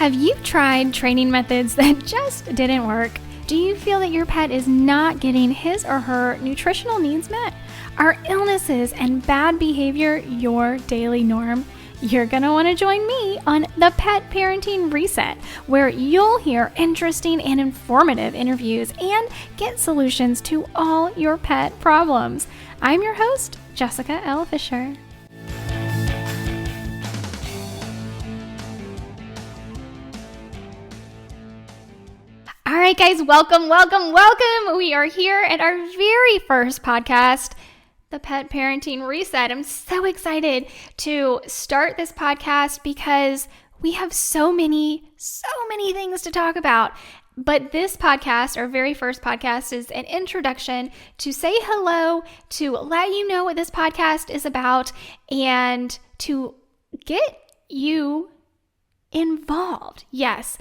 Have you tried training methods that just didn't work? Do you feel that your pet is not getting his or her nutritional needs met? Are illnesses and bad behavior your daily norm? You're going to want to join me on the Pet Parenting Reset, where you'll hear interesting and informative interviews and get solutions to all your pet problems. I'm your host, Jessica L. Fisher. All right, guys, welcome. We are here at our very first podcast, the Pet Parenting Reset. I'm so excited to start this podcast because we have so many things to talk about. But this podcast, our very first podcast, is an introduction to say hello, to let you know what this podcast is about, and to get you involved. Yes.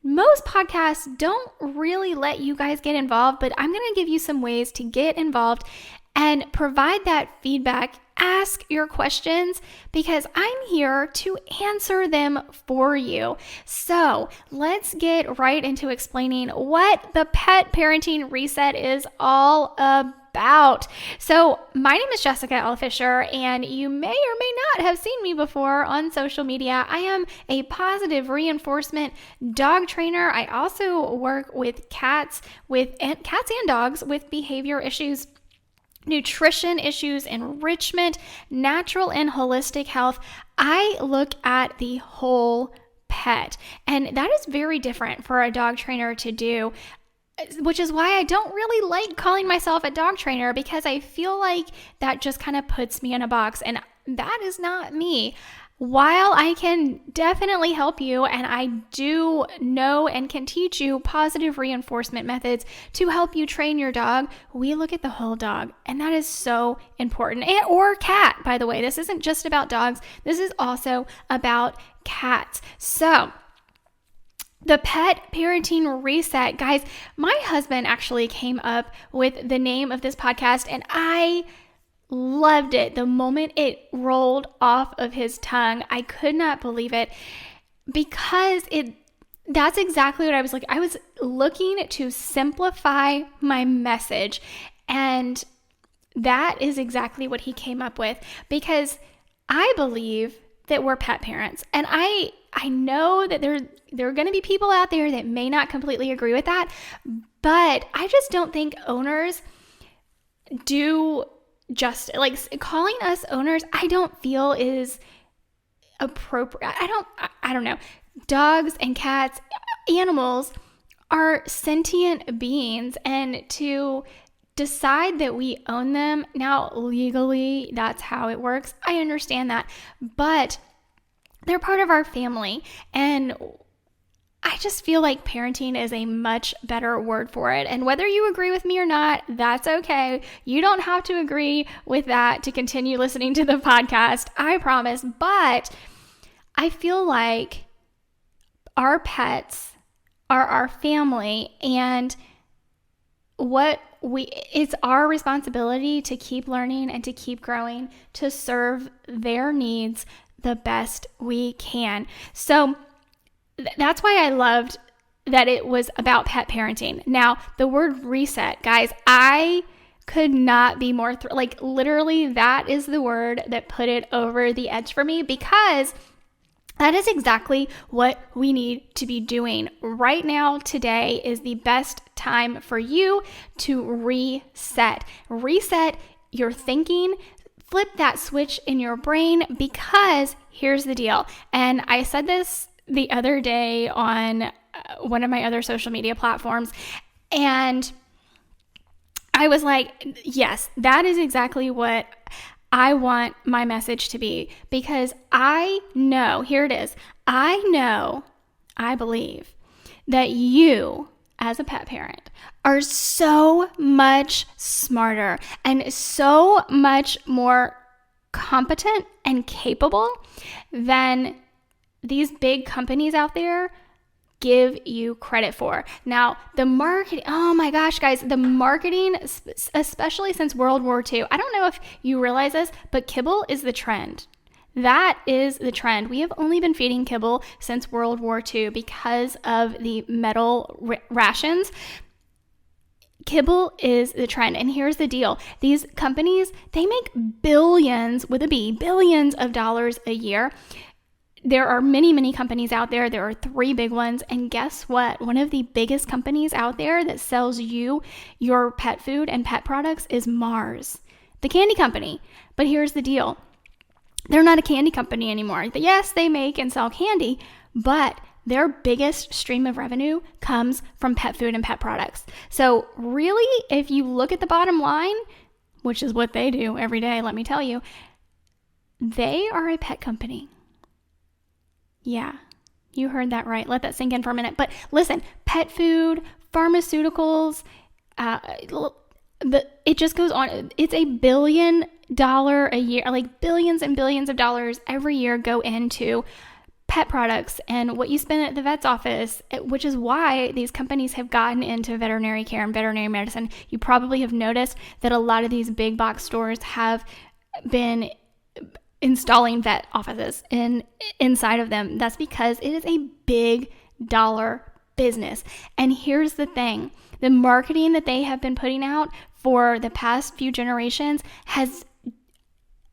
Most podcasts don't really let you guys get involved, but I'm going to give you some ways to get involved and provide that feedback. Ask your questions because I'm here to answer them for you. So let's get right into explaining what the Pet Parenting Reset is all about. So my name is Jessica L. Fisher, and you may or may not have seen me before on social media. I am a positive reinforcement dog trainer. I also work with cats and dogs with behavior issues, nutrition issues, enrichment, natural and holistic health. I look at the whole pet, and that is very different for a dog trainer to do, which is why I don't really like calling myself a dog trainer, because I feel like that just kind of puts me in a box, and that is not me. While I can definitely help you, and I do know and can teach you positive reinforcement methods to help you train your dog, we look at the whole dog, and that is so important. Or cat, by the way. This isn't just about dogs. This is also about cats. So the Pet Parenting Reset, guys, my husband actually came up with the name of this podcast, and I loved it. The moment it rolled off of his tongue, I could not believe it, because that's exactly what I was looking. I was looking to simplify my message, and that is exactly what he came up with, because I believe that we're pet parents, and I know that there are going to be people out there that may not completely agree with that, but I just don't think owners do just, like, calling us owners, I don't feel is appropriate. I don't know. Dogs and cats, animals are sentient beings, and to decide that we own them, now legally that's how it works, I understand that, but they're part of our family, and I just feel like parenting is a much better word for it. And whether you agree with me or not, that's okay. You don't have to agree with that to continue listening to the podcast, I promise. But I feel like our pets are our family, and it's our responsibility to keep learning and to keep growing to serve their needs the best we can. So that's why I loved that it was about pet parenting. Now, the word reset, guys, I could not be more literally, that is the word that put it over the edge for me, because that is exactly what we need to be doing right now. Today is the best time for you to reset your thinking, flip that switch in your brain, because here's the deal. And I said this the other day on one of my other social media platforms, and I was like, yes, that is exactly what I want my message to be, because I know, here it is, I believe that you as a pet parent are so much smarter and so much more competent and capable than these big companies out there give you credit for. Now, the marketing, oh my gosh, guys, the marketing, especially since World War II, I don't know if you realize this, but kibble is the trend. That is the trend. We have only been feeding kibble since World War II because of the metal rations. Kibble is the trend. And here's the deal. These companies, they make billions, with a B, billions of dollars a year. There are many, many companies out there. There are 3 big ones. And guess what? One of the biggest companies out there that sells you your pet food and pet products is Mars, the candy company. But here's the deal. They're not a candy company anymore. Yes, they make and sell candy, but their biggest stream of revenue comes from pet food and pet products. So really, if you look at the bottom line, which is what they do every day, let me tell you, they are a pet company. Yeah, you heard that right. Let that sink in for a minute. But listen, pet food, pharmaceuticals, it just goes on. It's $1 billion a year, like billions and billions of dollars every year go into pet products and what you spend at the vet's office, which is why these companies have gotten into veterinary care and veterinary medicine. You probably have noticed that a lot of these big box stores have been installing vet offices inside of them. That's because it is a big dollar business. And here's the thing. The marketing that they have been putting out for the past few generations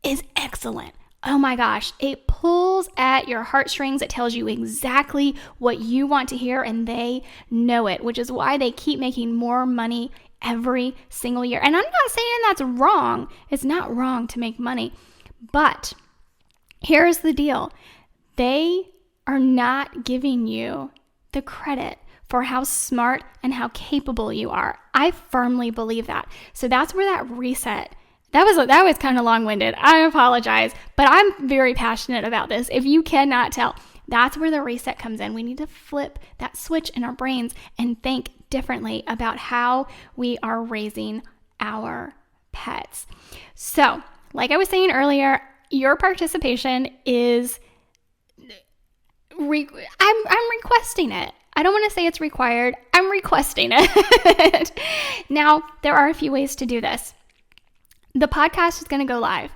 is excellent. Oh my gosh, it pulls at your heartstrings. It tells you exactly what you want to hear, and they know it, which is why they keep making more money every single year. And I'm not saying that's wrong. It's not wrong to make money. But here's the deal. They are not giving you the credit for how smart and how capable you are. I firmly believe that. So that's where that reset, that was kind of long-winded. I apologize, but I'm very passionate about this. If you cannot tell, that's where the reset comes in. We need to flip that switch in our brains and think differently about how we are raising our pets. So, like I was saying earlier, your participation is, I'm requesting it. I don't want to say it's required. I'm requesting it. Now, there are a few ways to do this. The podcast is going to go live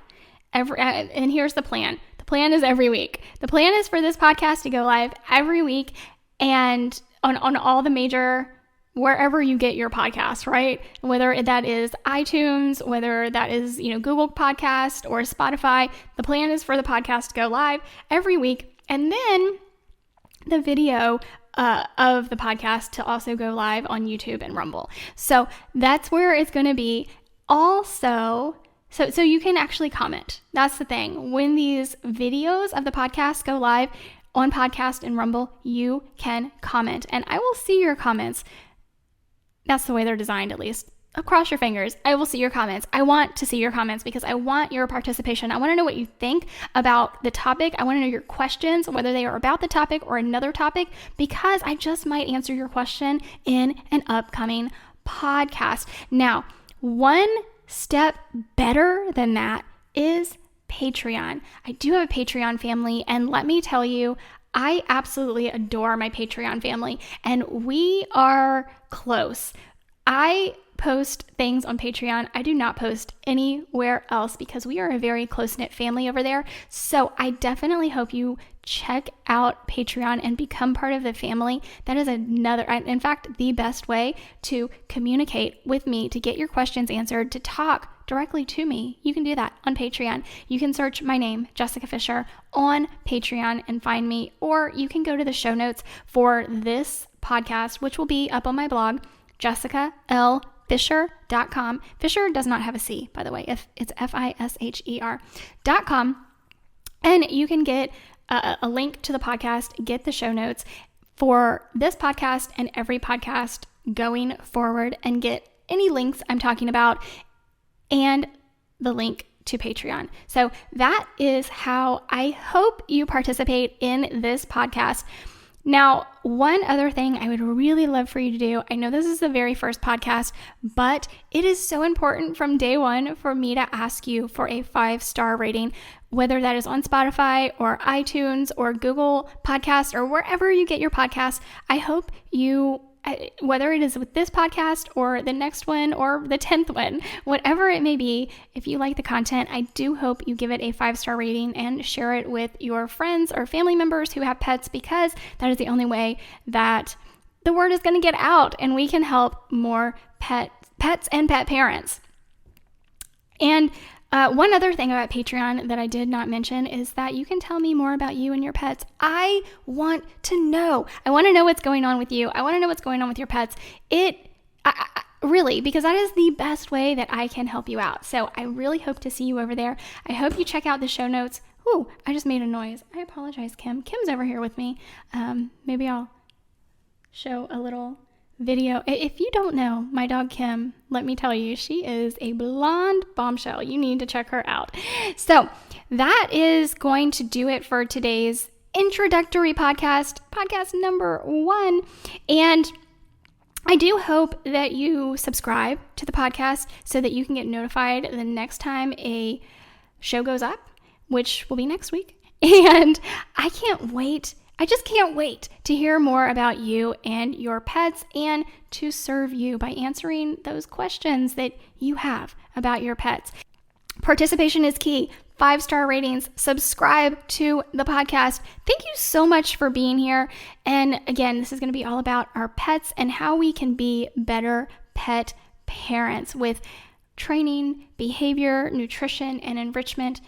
and here's the plan. The plan is every week. The plan is for this podcast to go live every week and on all the major, wherever you get your podcast, right? Whether that is iTunes, whether that is, Google Podcast or Spotify, the plan is for the podcast to go live every week. And then the video of the podcast to also go live on YouTube and Rumble. So that's where it's going to be. Also, so you can actually comment. That's the thing. When these videos of the podcast go live on podcast and Rumble, you can comment. And I will see your comments. That's the way they're designed, at least. Cross your fingers. I will see your comments. I want to see your comments because I want your participation. I want to know what you think about the topic. I want to know your questions, whether they are about the topic or another topic, because I just might answer your question in an upcoming podcast. Now, one step better than that is Patreon. I do have a Patreon family, and let me tell you, I absolutely adore my Patreon family, and we are close. I post things on Patreon. I do not post anywhere else because we are a very close-knit family over there. So I definitely hope you check out Patreon and become part of the family. That is in fact, the best way to communicate with me, to get your questions answered, to talk directly to me. You can do that on Patreon. You can search my name, Jessica Fisher, on Patreon and find me, or you can go to the show notes for this podcast, which will be up on my blog, JessicaLFisher.com. Fisher does not have a C, by the way. If it's FISHER.com. And you can get a link to the podcast, get the show notes for this podcast and every podcast going forward, and get any links I'm talking about and the link to Patreon. So that is how I hope you participate in this podcast. Now, one other thing I would really love for you to do, I know this is the very first podcast, but it is so important from day one for me to ask you for a 5-star rating, whether that is on Spotify or iTunes or Google Podcast or wherever you get your podcasts. I hope you whether it is with this podcast or the next one or the 10th one, whatever it may be, if you like the content, I do hope you give it a 5-star rating and share it with your friends or family members who have pets, because that is the only way that the word is going to get out and we can help more pets and pet parents. And one other thing about Patreon that I did not mention is that you can tell me more about you and your pets. I want to know. I want to know what's going on with you. I want to know what's going on with your pets. Really, because that is the best way that I can help you out. So I really hope to see you over there. I hope you check out the show notes. Ooh, I just made a noise. I apologize, Kim. Kim's over here with me. Maybe I'll show a little video. If you don't know my dog Kim, let me tell you, she is a blonde bombshell. You need to check her out. So that is going to do it for today's introductory podcast number 1. And I do hope that you subscribe to the podcast so that you can get notified the next time a show goes up, which will be next week. And I just can't wait to hear more about you and your pets and to serve you by answering those questions that you have about your pets. Participation is key. 5-star ratings, subscribe to the podcast. Thank you so much for being here. And again, this is going to be all about our pets and how we can be better pet parents with training, behavior, nutrition, and enrichment.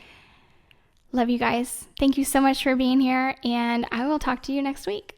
Love you guys. Thank you so much for being here, and I will talk to you next week.